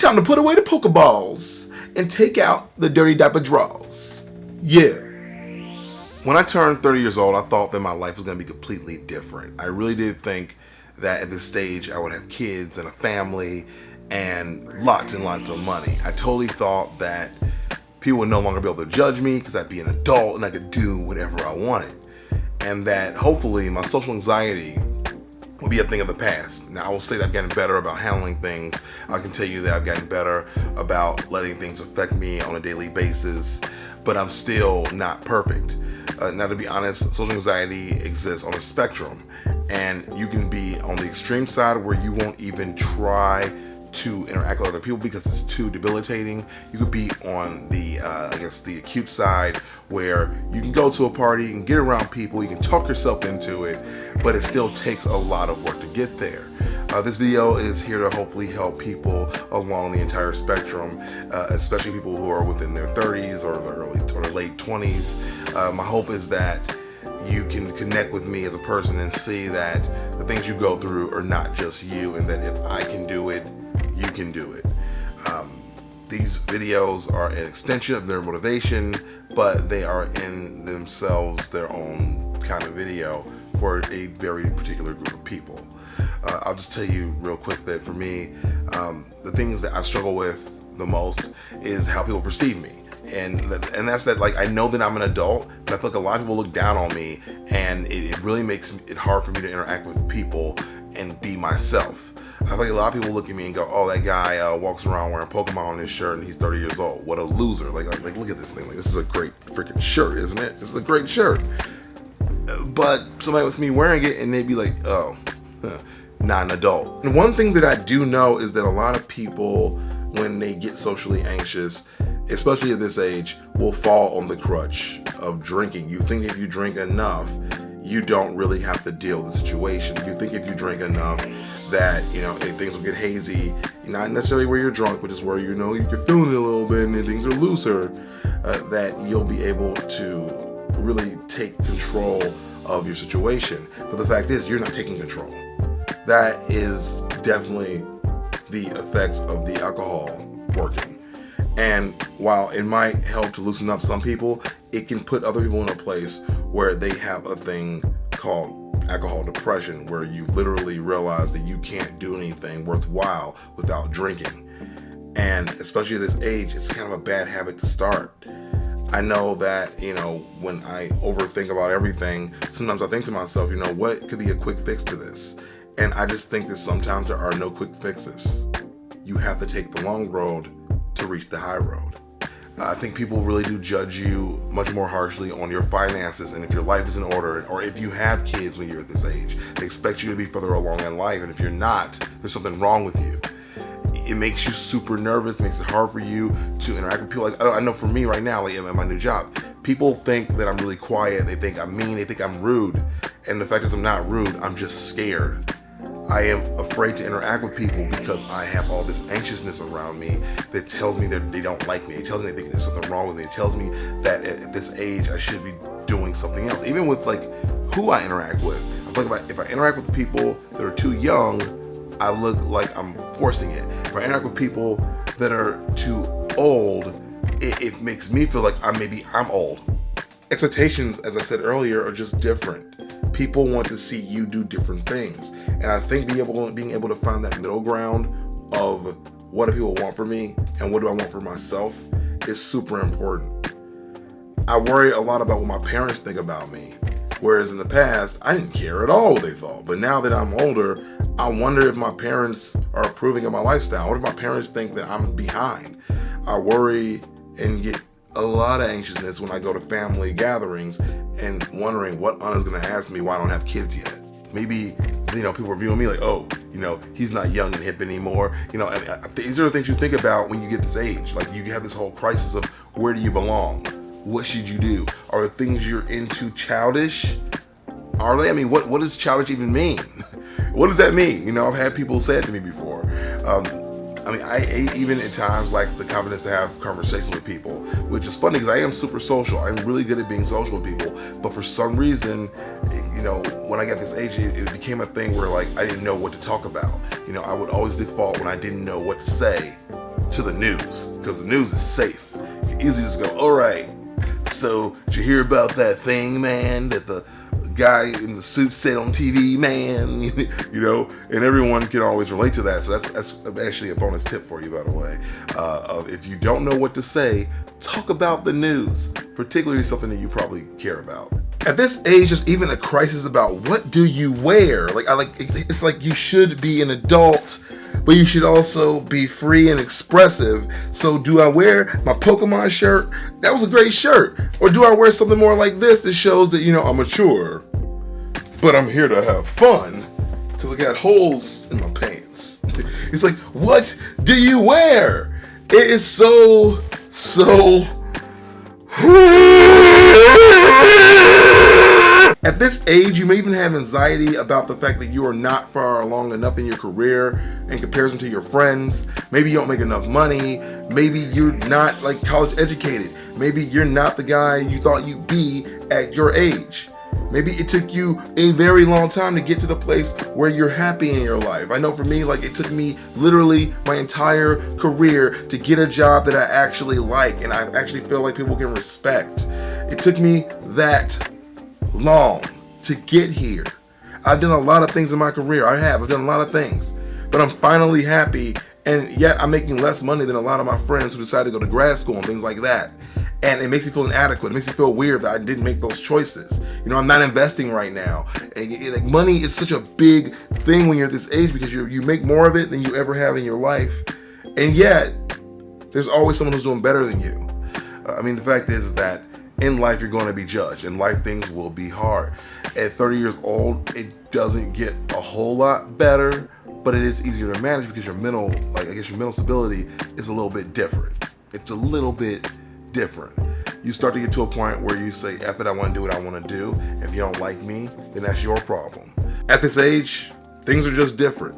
time to put away the Pokeballs and take out the dirty diaper drawers. Yeah. When I turned 30 years old, I thought that my life was going to be completely different. I really did think that at this stage I would have kids and a family and lots of money. I totally thought that people would no longer be able to judge me because I'd be an adult and I could do whatever I wanted. And that hopefully my social anxiety will be a thing of the past. Now I will say that I've gotten better about handling things. I can tell you that I've gotten better about letting things affect me on a daily basis, but I'm still not perfect. Now to be honest, social anxiety exists on a spectrum, and you can be on the extreme side where you won't even try to interact with other people because it's too debilitating. You could be on the the acute side where you can go to a party, you can get around people, you can talk yourself into it, but it still takes a lot of work to get there. This video is here to hopefully help people along the entire spectrum, especially people who are within their 30s or their early or their late 20s. My hope is that you can connect with me as a person and see that the things you go through are not just you, and that if I can do it, you can do it. These videos are an extension of their motivation, but they are in themselves their own kind of video for a very particular group of people. I'll just tell you real quick that for me, the things that I struggle with the most is how people perceive me. And that's that, like, I know that I'm an adult, but I feel like a lot of people look down on me, and it really makes it hard for me to interact with people and be myself. I feel like a lot of people look at me and go, oh, that guy walks around wearing Pokemon on his shirt and he's 30 years old. What a loser. Like look at this thing. Like, this is a great freaking shirt, isn't it? This is a great shirt. But somebody would see me wearing it and they'd be like, oh, not an adult. And one thing that I do know is that a lot of people, when they get socially anxious, especially at this age, will fall on the crutch of drinking. You think if you drink enough, you don't really have to deal with the situation. You think if you drink enough that, things will get hazy, not necessarily where you're drunk, but just where you're feeling it a little bit and things are looser, that you'll be able to really take control of your situation. But the fact is, you're not taking control. That is definitely the effects of the alcohol working. And while it might help to loosen up some people, it can put other people in a place where they have a thing called alcohol depression, where you literally realize that you can't do anything worthwhile without drinking. And especially at this age, it's kind of a bad habit to start. I know that, when I overthink about everything, sometimes I think to myself, what could be a quick fix to this? And I just think that sometimes there are no quick fixes. You have to take the long road to reach the high road. I think people really do judge you much more harshly on your finances and if your life is in order, or if you have kids when you're at this age. They expect you to be further along in life, and if you're not, there's something wrong with you. It makes you super nervous. It makes it hard for you to interact with people. Like, I know for me right now, like in my new job, people think that I'm really quiet. They think I'm mean. They think I'm rude. And the fact is, I'm not rude. I'm just scared. I am afraid to interact with people because I have all this anxiousness around me that tells me that they don't like me. It tells me they think there's something wrong with me. It tells me that at this age I should be doing something else. Even with like who I interact with. I feel like if I interact with people that are too young, I look like I'm forcing it. If I interact with people that are too old, it makes me feel like I'm old. Expectations, as I said earlier, are just different. People want to see you do different things. And I think being able to find that middle ground of what do people want from me and what do I want for myself is super important. I worry a lot about what my parents think about me. Whereas in the past, I didn't care at all what they thought. But now that I'm older, I wonder if my parents are approving of my lifestyle. What if my parents think that I'm behind? I worry and get a lot of anxiousness when I go to family gatherings and wondering what aunt is going to ask me why I don't have kids yet. Maybe, people are viewing me like, oh, he's not young and hip anymore. These are the things you think about when you get this age. Like, you have this whole crisis of where do you belong? What should you do? Are the things you're into childish? Are they? I mean, what does childish even mean? What does that mean? I've had people say it to me before. I even at times lack the confidence to have conversations with people, which is funny because I am super social. I'm really good at being social with people, but for some reason, when I got this age, it became a thing where like I didn't know what to talk about. I would always default when I didn't know what to say to the news, because the news is safe. You can easily just go, all right, so did you hear about that thing, man, that the guy in the suit said on TV, man? You know, and everyone can always relate to that. So that's actually a bonus tip for you, by the way. If you don't know what to say, talk about the news, particularly something that you probably care about. At this age, there's even a crisis about what do you wear. It's like you should be an adult, but you should also be free and expressive. So do I wear my Pokemon shirt? That was a great shirt. Or do I wear something more like this that shows that, you know, I'm mature, but I'm here to have fun because I got holes in my pants? It's like, what do you wear? It is so At this age, you may even have anxiety about the fact that you are not far along enough in your career in comparison to your friends. Maybe you don't make enough money. Maybe you're not like college educated. Maybe you're not the guy you thought you'd be at your age. Maybe it took you a very long time to get to the place where you're happy in your life. I know for me, like, it took me literally my entire career to get a job that I actually like and I actually feel like people can respect. It took me that long to get here. I've done a lot of things in my career. I've done a lot of things, but I'm finally happy, and yet I'm making less money than a lot of my friends who decided to go to grad school and things like that. And it makes me feel inadequate. It makes me feel weird that I didn't make those choices. You know, I'm not investing right now. And like, money is such a big thing when you're at this age because you make more of it than you ever have in your life. And yet, there's always someone who's doing better than you. I mean, the fact is that in life, you're going to be judged. In life, things will be hard. At 30 years old, it doesn't get a whole lot better, but it is easier to manage because your mental stability is a little bit different. It's a little bit different. You start to get to a point where you say, F it, I want to do what I want to do. If you don't like me, then that's your problem. At this age, things are just different.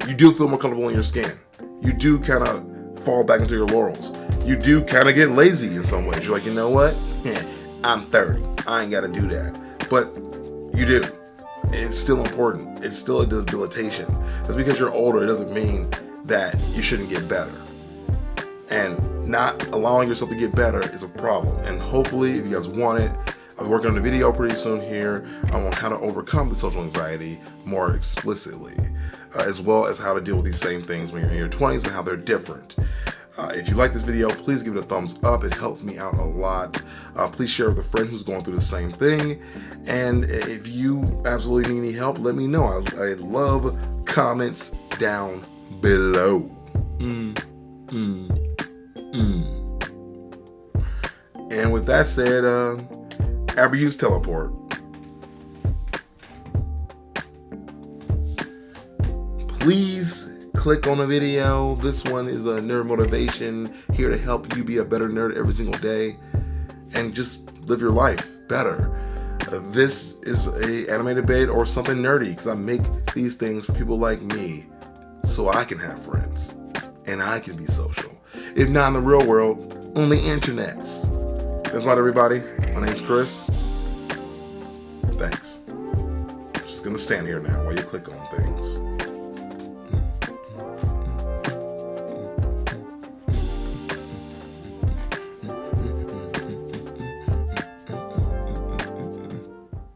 You do feel more comfortable in your skin. You do kind of fall back into your laurels. You do kind of get lazy in some ways. You're like, you know what? I'm 30. I ain't got to do that. But you do. It's still important. It's still a debilitation. Just because you're older, it doesn't mean that you shouldn't get better. And not allowing yourself to get better is a problem. And hopefully, if you guys want it, I'll be working on a video pretty soon here on how to overcome the social anxiety more explicitly, as well as how to deal with these same things when you're in your 20s and how they're different. If you like this video, please give it a thumbs up. It helps me out a lot. Please share with a friend who's going through the same thing. And if you absolutely need any help, let me know. I love comments down below. And with that said, ever use teleport? Please click on the video. This one is a nerd motivation, here to help you be a better nerd every single day and just live your life better. This is a anime debate or something nerdy because I make these things for people like me so I can have friends and I can be social. If not in the real world, on the internets. That's not everybody. My name's Chris. Thanks. I'm just gonna stand here now while you click on things.